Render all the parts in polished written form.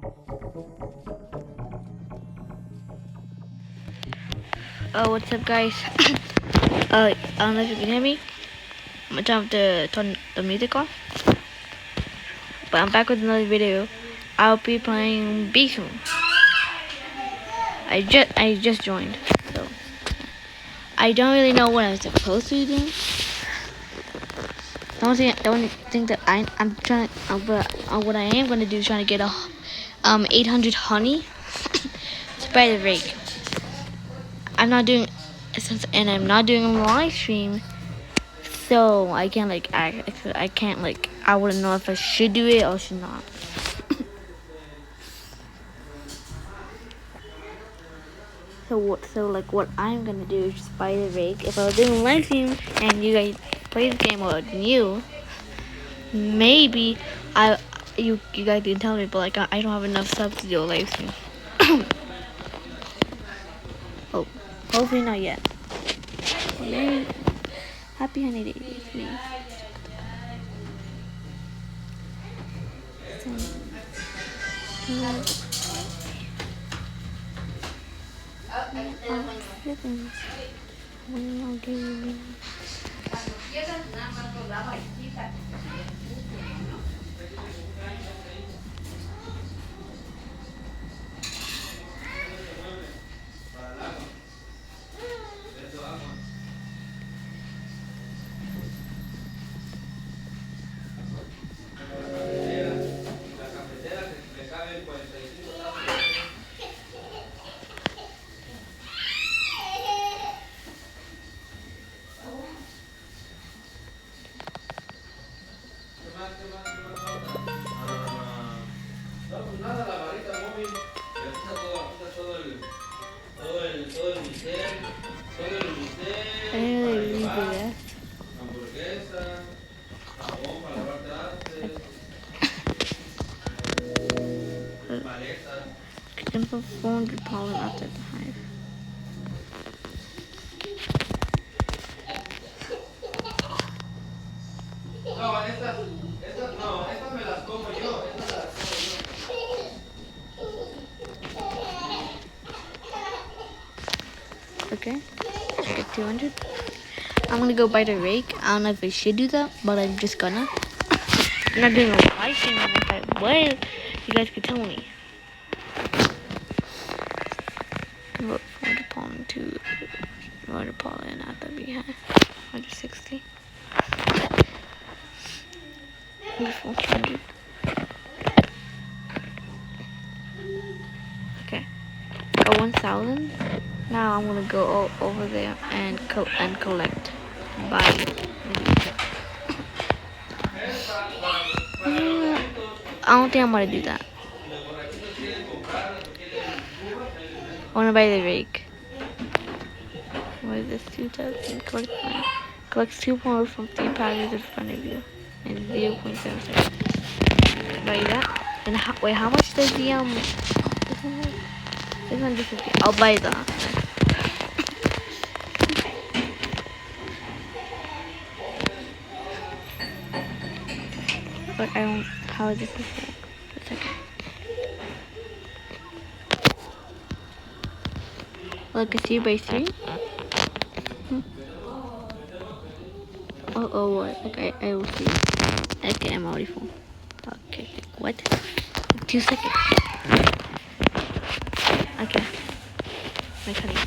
Oh, what's up, guys? I don't know if you can hear me. I'm gonna have to turn the music off. But I'm back with another video. I'll be playing Bisum. I just joined, so I don't really know what I'm supposed to be doing. The only thing that I'm trying, what I am gonna do is trying to get a 800 honey spider rake. I'm not doing I'm not doing a live stream, so I can't I wouldn't know if I should do it or should not. What I'm gonna do is just buy the rake. If I was doing a live stream and you guys play the game or new, maybe you guys can tell me, but I don't have enough subs to do a live stream. Oh, hopefully not yet. Maybe. Happy honey days, please. Info 400 pollen outside the hive. Estas me las como yo. Okay, get 200. I'm gonna go buy the rake. I don't know if I should do that, but I'm just gonna. I'm not doing a live stream, and if I would, you guys could tell me. Vote 400 pollen to 400 pollen at the beehive. 160. 400. Okay. Got 1,000. Now I'm gonna go over there and collect. Buy. I don't think I'm gonna do that. I wanna buy the rake. What is this? 2,000. Collects 2 more from 3 packages in front of you. And 0.77. Buy that. And wait, how much does the 650. I'll buy that. But I don't. How is this work? A second. Look, it's 3x3. Oh, what? Okay, I will see. Okay, I'm already full. Okay, what? 2 seconds. Okay. My cutting. I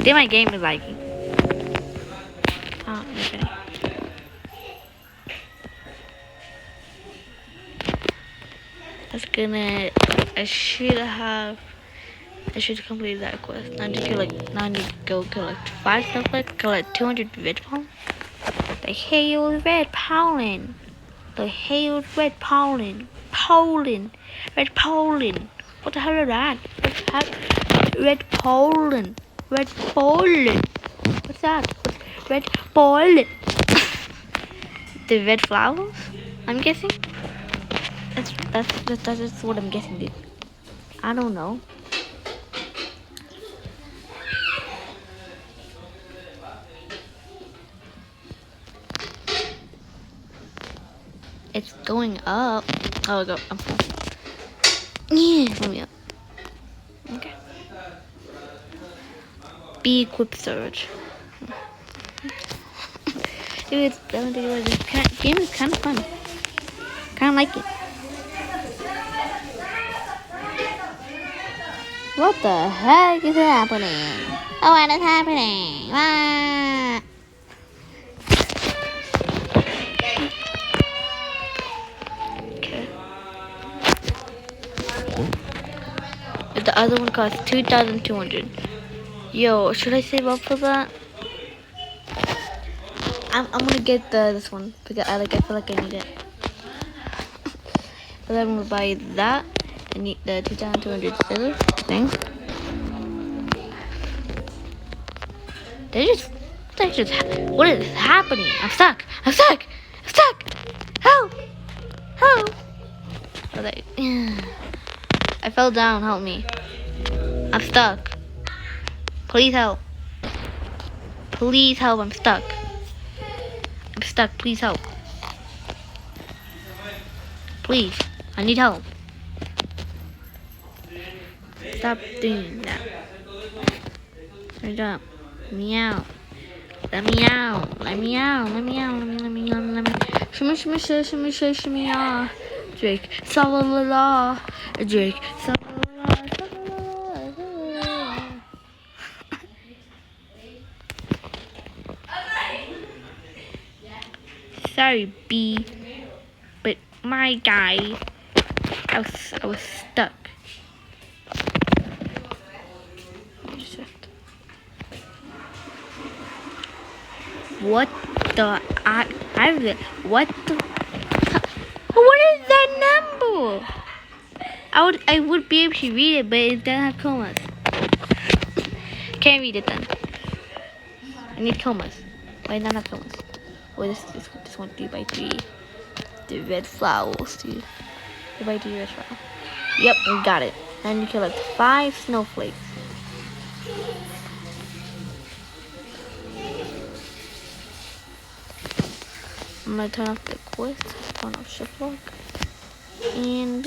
think my game is lagging. Oh, my cutting. That's gonna. I should complete that quest. Now I need to go collect 5 stuff. Collect 200 red pollen. The hailed red pollen. The hailed red pollen. Red pollen. What the hell is that? Red pollen. Red pollen. What's that? Red pollen. The red flowers? I'm guessing. That's what I'm guessing, dude. I don't know. It's going up. Oh, I'm full. Yeah, let me up. Okay. Be equip surge. This game is kind of fun. Kind of like it. What the heck is happening? Oh, what is happening? Ah. Okay. The other one costs 2,200. Yo, should I save up for that? I'm gonna get this one because I feel like I need it. But I'm gonna buy that. I need the 2,200 silver thing. What is happening? I'm stuck. Help! Help! I was like, I fell down. Help me. I'm stuck. Please help. Please help. I'm stuck. Please help. Please. I need help. Stop doing that. Stop. Let me out. Let me out. Shimmy out. Drake. Salala. Drake. Salala. Sorry, B. But my guy, I was stuck. What the what is that number? I would be able to read it, but it doesn't have commas. Can't read it then. I need commas. Why not have commas? Well, this one 3x3. The red flowers, dude. 3x3 red flower. Yep, we got it. And you collect 5 snowflakes. I'm gonna turn off the quest, turn off shift lock, and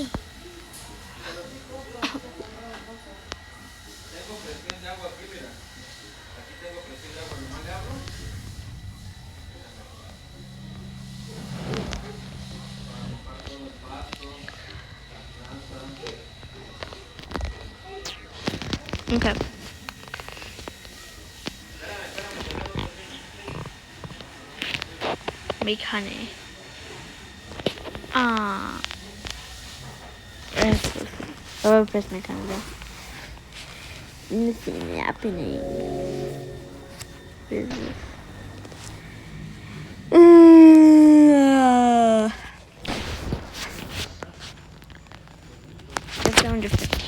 okay. Make honey. Press my camera. Nothing happening. Business. 750.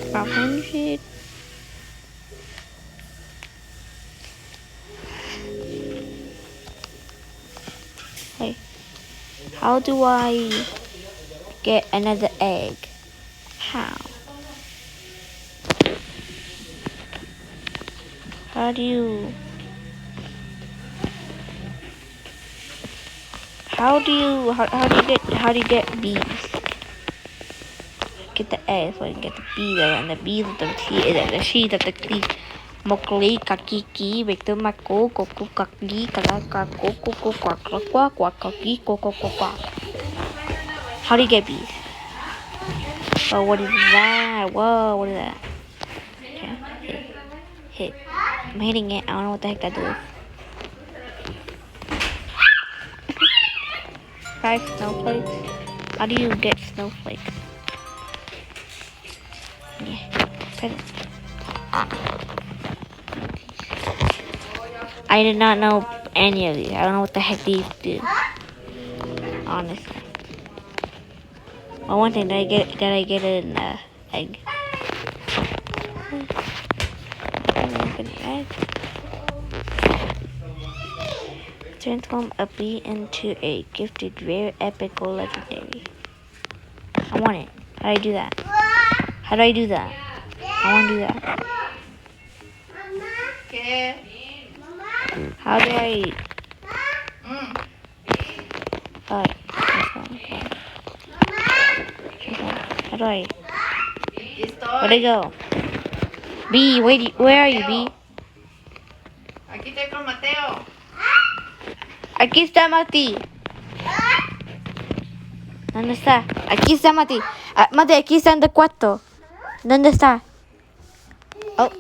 About 100. Hey, how do I get another egg? How? How do you get bees? Get the eggs so I can get the bees and the bees of the she's of the key. Mokli kakiki Victor Mako Koku Kaki Kalaka Koko Kaki Koko. How do you get bees? Oh, what is that? Whoa, what is that? Okay, hit. I'm hitting it. I don't know what the heck that does. 5 snowflakes. How do you get snowflakes? Yeah, press it. I did not know any of these. I don't know what the heck these do. Honestly. Well, one thing, did I get an egg? Transform a bee into a gifted rare epic or legendary. I want it. How do I do that? I want to do that. How do I eat? อืม How do I eat? Estoy. Where'd it go? B, where are you, B? Aquí estoy con Mateo. Aquí está Mati. ¿Dónde está? Aquí está Mati. Ah, Mati, aquí está en el cuarto. ¿Dónde está? Oh,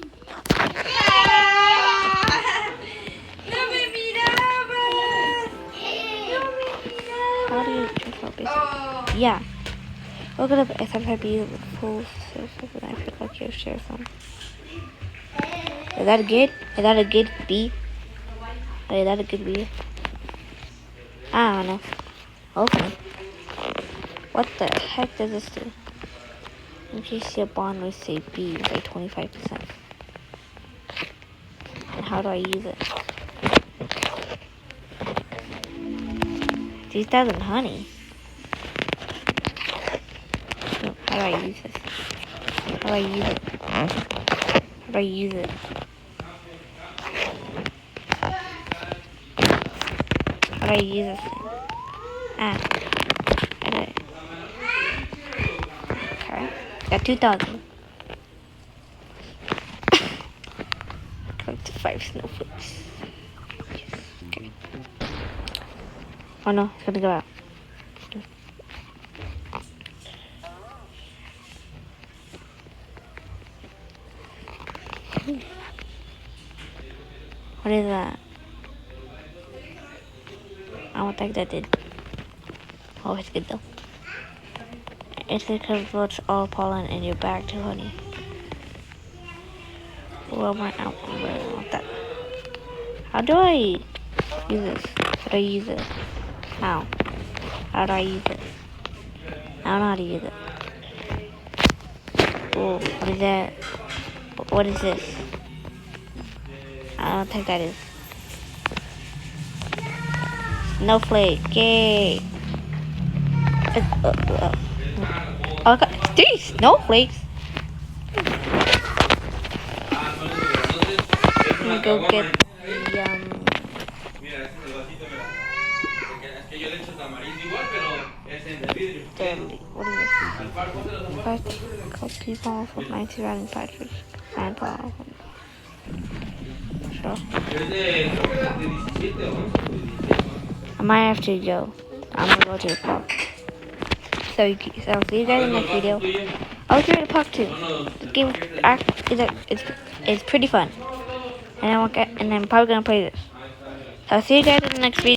¡No me mirabas! how do you check out this? Oh. Yeah. Look at the SFB full and I feel like you share some. Is that a good? Is that a good B? Is that a good B? I don't know. Okay. What the heck does this do? In case your bond would say B with like 25%. And how do I use it? 3,000 honey. How do I use this? How do I use it? How do I use it? How do I use this thing? Ah. How do I? Okay. Got 2,000. Collect 5 snowflakes. Okay. Oh no, it's gonna go out. What is that? I don't think that did. Oh, it's good though. It converts all pollen in your bag to honey. Well, I don't want that. How do I use this? How do I use it? How? How do I use it? I don't know how to use it. Oh, what is that? What is this? I don't think that is. Snowflake, yay! Oh, I got 3 snowflakes. I'm gonna go get the Mira, ese es el vasito, mira. Es que yo le echo tamarindo igual, pero es en el vidrio. what is this? Al par, ponte los zapatos. First, people with 90 riding patches and power. Sure. Es de, creo que era de 17 o 11 o 16. I might have to go. I'm gonna go to the park. So see you guys in the next video. I'll go to the park too. The game it's pretty fun. And I'm probably gonna play this. So I'll see you guys in the next video.